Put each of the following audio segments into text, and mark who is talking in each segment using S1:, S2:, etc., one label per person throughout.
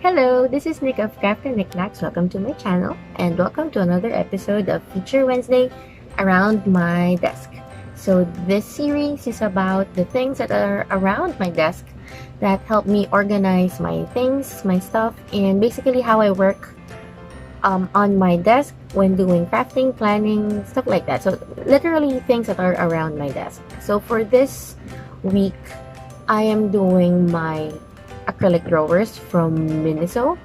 S1: Hello, this is Nick of Craft and Knickknacks. Welcome to my channel and welcome to another episode of Feature Wednesday around my desk. So this series is about the things that are around my desk that help me organize my things, my stuff, and basically how I work on my desk when doing crafting, planning, stuff like that. So literally things that are around my desk. So for this week, I am doing my acrylic drawers from Miniso.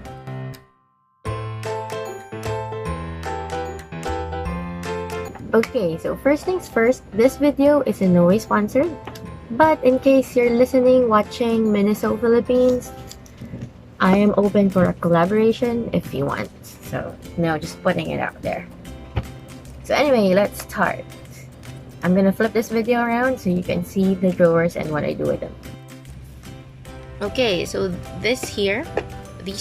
S1: Okay, so first things first, this video is in no way sponsored, but in case you're listening, watching Miniso Philippines, I am open for a collaboration if you want. So, no, just putting it out there. So anyway, let's start. I'm gonna flip this video around so you can see the drawers and what I do with them. Okay, so these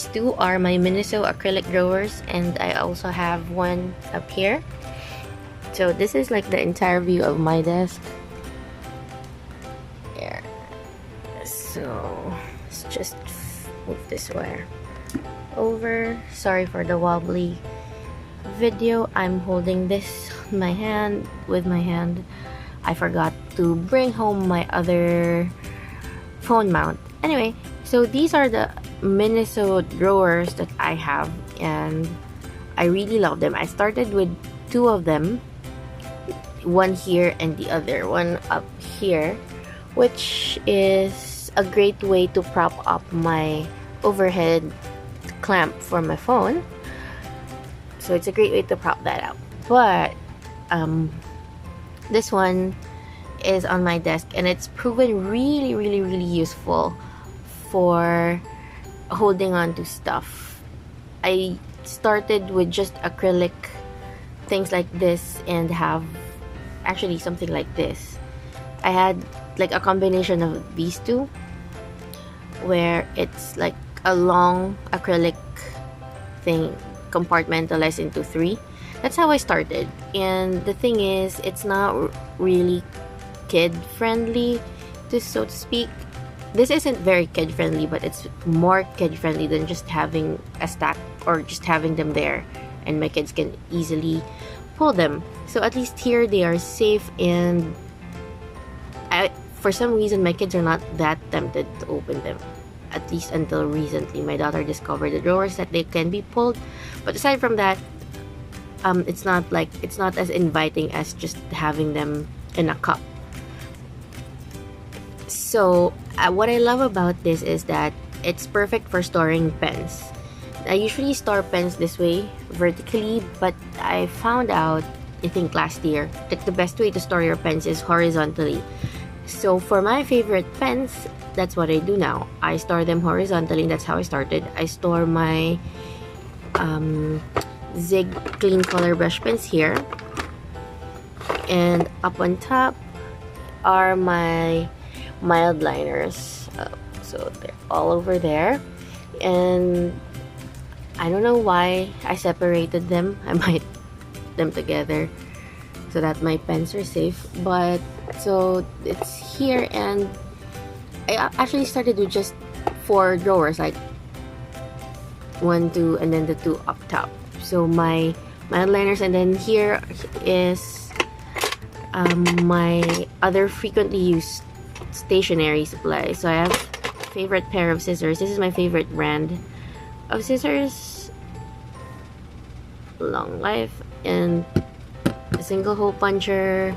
S1: two are my Miniso acrylic drawers, and I also have one up here. So this is like the entire view of my desk. There. So let's just move this wire over. Sorry for the wobbly video. I'm holding this with my hand. I forgot to bring home my other phone mount. Anyway, so these are the Miniso drawers that I have, and I really love them. I started with two of them, one here and the other one up here, which is a great way to prop up my overhead clamp for my phone. So it's a great way to prop that up. But this one is on my desk, and it's proven really useful for holding on to stuff. I started with just acrylic things like this and have actually something like this. I had like a combination of these two where it's like a long acrylic thing compartmentalized into three. That's how I started, and the thing is, it's not really kid friendly, so to speak. This isn't very kid friendly, but it's more kid friendly than just having a stack or just having them there and my kids can easily pull them. So at least here they are safe, and for some reason my kids are not that tempted to open them, at least until recently. My daughter discovered the drawers that they can be pulled, but aside from that, it's not as inviting as just having them in a cup. So what I love about this is that it's perfect for storing pens. I usually store pens this way, vertically, but I found out, I think last year, that the best way to store your pens is horizontally. So for my favorite pens, that's what I do now. I store them horizontally, and that's how I started. I store my Zig clean color brush pens here, and up on top are my mild liners. So they're all over there, and I don't know why I separated them. I might put them together so that my pens are safe, but so it's here, and I actually started with just 4 drawers, like 1, 2, and then the 2 up top. So my liners, and then here is my other frequently used stationery supplies. So I have a favorite pair of scissors. This is my favorite brand of scissors, long life, and a single hole puncher,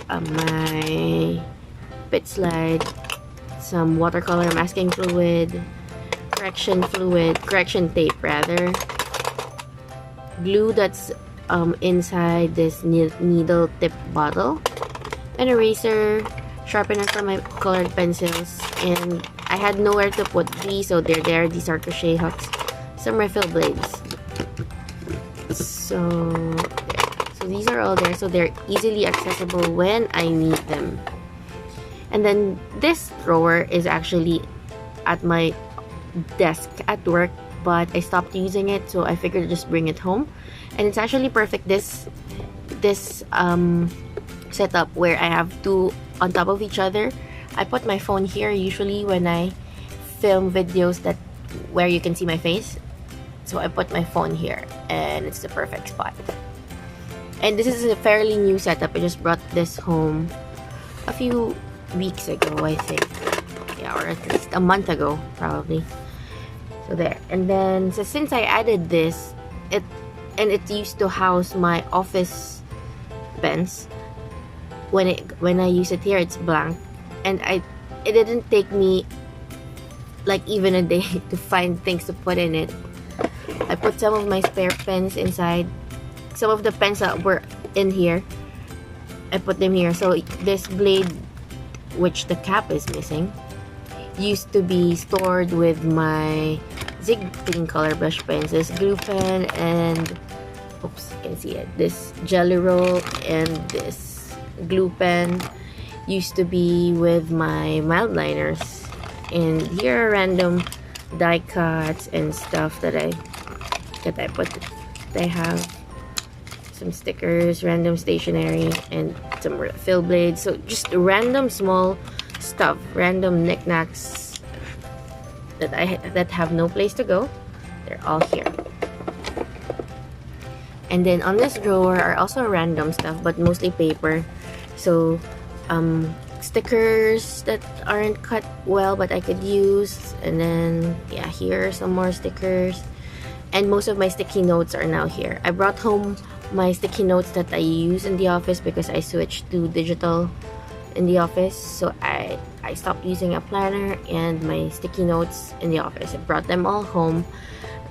S1: my bit slide, some watercolor masking fluid, correction tape rather, glue that's inside this needle tip bottle, an eraser, sharpener for my colored pencils, and I had nowhere to put these, so they're there. These are crochet hooks, some refill blades. So these are all there, so they're easily accessible when I need them. And then this drawer is actually at my desk at work, but I stopped using it, so I figured to just bring it home. And it's actually perfect, this setup where I have 2 on top of each other. I put my phone here usually when I film videos that where you can see my face. So I put my phone here, and it's the perfect spot. And this is a fairly new setup. I just brought this home a few weeks ago, I think. Yeah, or at least a month ago, probably. So there. And then, so since I added this, it used to house my office pens. When I use it here, it's blank, and it didn't take me like even a day to find things to put in it. I put some of my spare pens inside. Some of the pens that were in here, I put them here. So this blade, which the cap is missing, used to be stored with my Zig pink color brush pens. This glue pen and, oops, you can see it. This jelly roll and this glue pen used to be with my mild liners. And here are random die cuts and stuff that I put. I have some stickers, random stationery, and some fill blades. So just random small stuff, random knickknacks that have no place to go. They're all here. And then on this drawer are also random stuff, but mostly paper. So stickers that aren't cut well but I could use. And then yeah, here are some more stickers. And most of my sticky notes are now here. I brought home my sticky notes that I use in the office because I switched to digital in the office. So I stopped using a planner and my sticky notes in the office. I brought them all home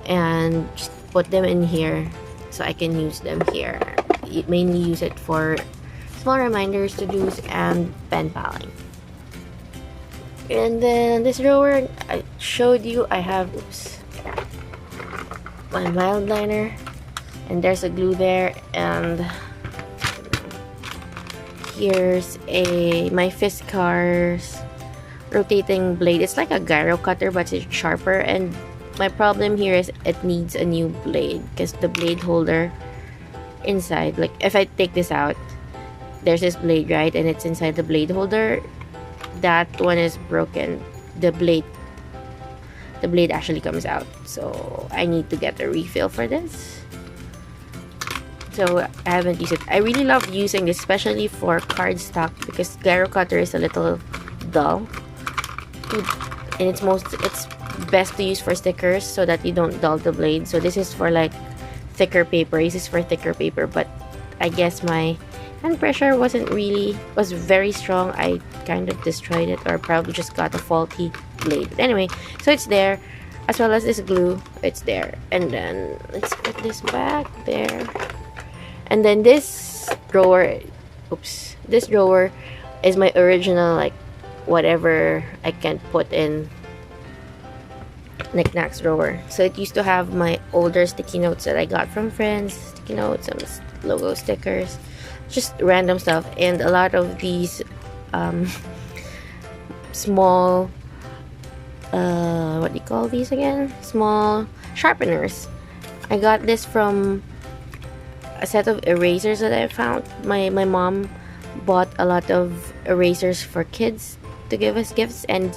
S1: and just put them in here so I can use them here. I mainly use it for small reminders, to-dos, and pen paling. And then this drawer I showed you, I have, oops, my mild liner, and there's a glue there, and here's my Fiskars rotating blade. It's like a gyro cutter but it's sharper, and my problem here is it needs a new blade because the blade holder inside, like if I take this out, there's this blade, right, and it's inside the blade holder. That one is broken. The blade actually comes out, so I need to get a refill for this. So I haven't used it. I really love using this, especially for cardstock, because gyro cutter is a little dull, and it's best to use for stickers so that you don't dull the blade. So this is for like thicker paper. This is for thicker paper, but I guess my hand pressure was very strong. I kind of destroyed it, or probably just got a faulty blade. But anyway, so it's there, as well as this glue. It's there, and then let's put this back there. And then this drawer, oops, this drawer is my original, like, whatever I can put in Knickknacks drawer. So it used to have my older sticky notes that I got from friends, sticky notes, some logo stickers, just random stuff, and a lot of these small, what do you call these again? Small sharpeners. I got this from a set of erasers that I found. My mom bought a lot of erasers for kids to give us gifts, and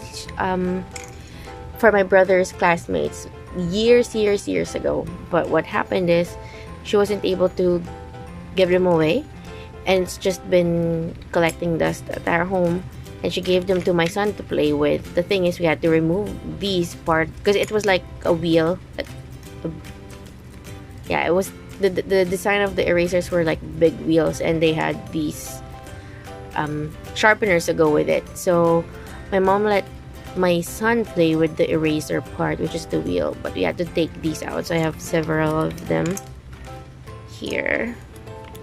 S1: for my brother's classmates years ago. But what happened is she wasn't able to give them away, and it's just been collecting dust at our home, and she gave them to my son to play with. The thing is, we had to remove these parts because it was like a wheel. Yeah, it was the design of the erasers were like big wheels, and they had these sharpeners to go with it. So my mom let my son play with the eraser part, which is the wheel, but we had to take these out. So I have several of them here,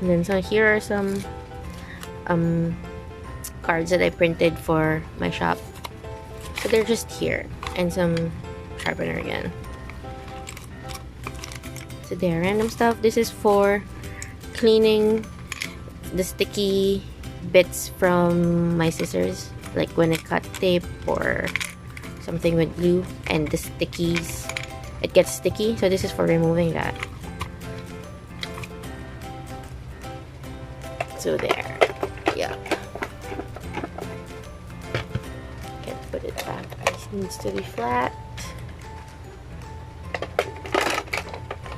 S1: and then so here are some cards that I printed for my shop. So they're just here, and some sharpener again. So they're random stuff. This is for cleaning the sticky bits from my scissors, like when I cut tape or something with glue, and the stickies, it gets sticky, so this is for removing that. So there, yeah, can't put it back, it needs to be flat.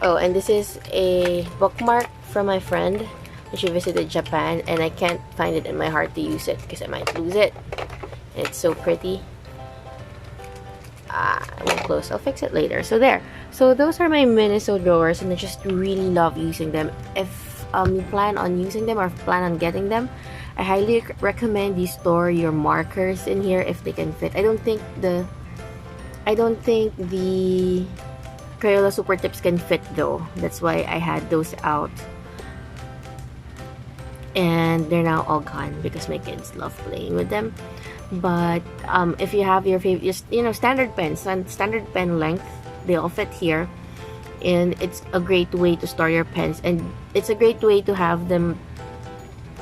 S1: Oh, and this is a bookmark from my friend when she visited Japan, and I can't find it in my heart to use it because I might lose it. It's so pretty. I won't close. I'll fix it later. So there. So those are my Miniso drawers, and I just really love using them. If you plan on using them or plan on getting them, I highly recommend you store your markers in here if they can fit. I don't think the Crayola Super Tips can fit though. That's why I had those out. And they're now all gone because my kids love playing with them. But if you have your favorite, you know, standard pens and standard pen length, they all fit here. And it's a great way to store your pens, and it's a great way to have them,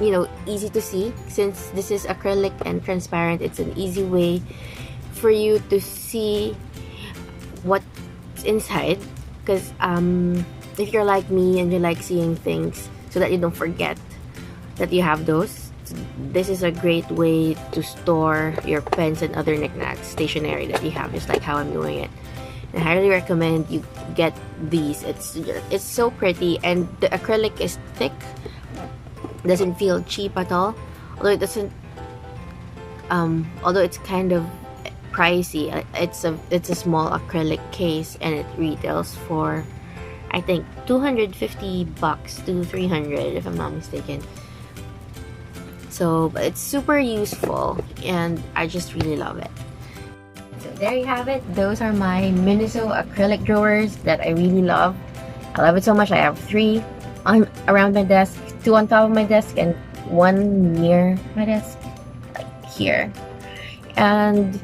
S1: you know, easy to see. Since this is acrylic and transparent, it's an easy way for you to see what's inside. Because if you're like me and you like seeing things so that you don't forget that you have those, this is a great way to store your pens and other knickknacks, stationery that you have, just like how I'm doing it. I highly recommend you get these. It's so pretty, and the acrylic is thick, doesn't feel cheap at all, although it doesn't although it's kind of pricey. It's a small acrylic case, and it retails for, I think, $250 to $300 if I'm not mistaken. So it's super useful, and I just really love it. So there you have it. Those are my Miniso acrylic drawers that I really love. I love it so much. I have 3 around my desk, 2 on top of my desk, and 1 near my desk, like here. And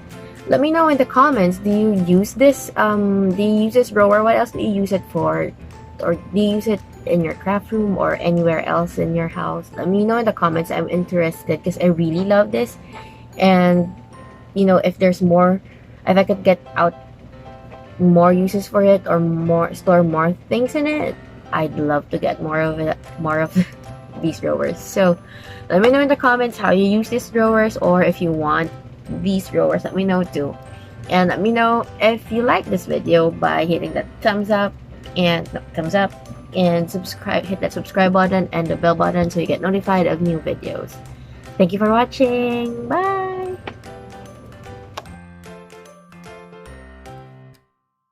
S1: let me know in the comments, do you use this? Do you use this drawer? What else do you use it for? Or do you use it in your craft room or anywhere else in your house? Let me know in the comments. I'm interested because I really love this. And you know, if there's more, if I could get out more uses for it, or store more things in it, I'd love to get more of these drawers. So let me know in the comments how you use these drawers, or if you want these drawers, let me know too. And let me know if you like this video by hitting that thumbs up and subscribe. Hit that subscribe button and the bell button so you get notified of new videos. Thank you for watching. Bye.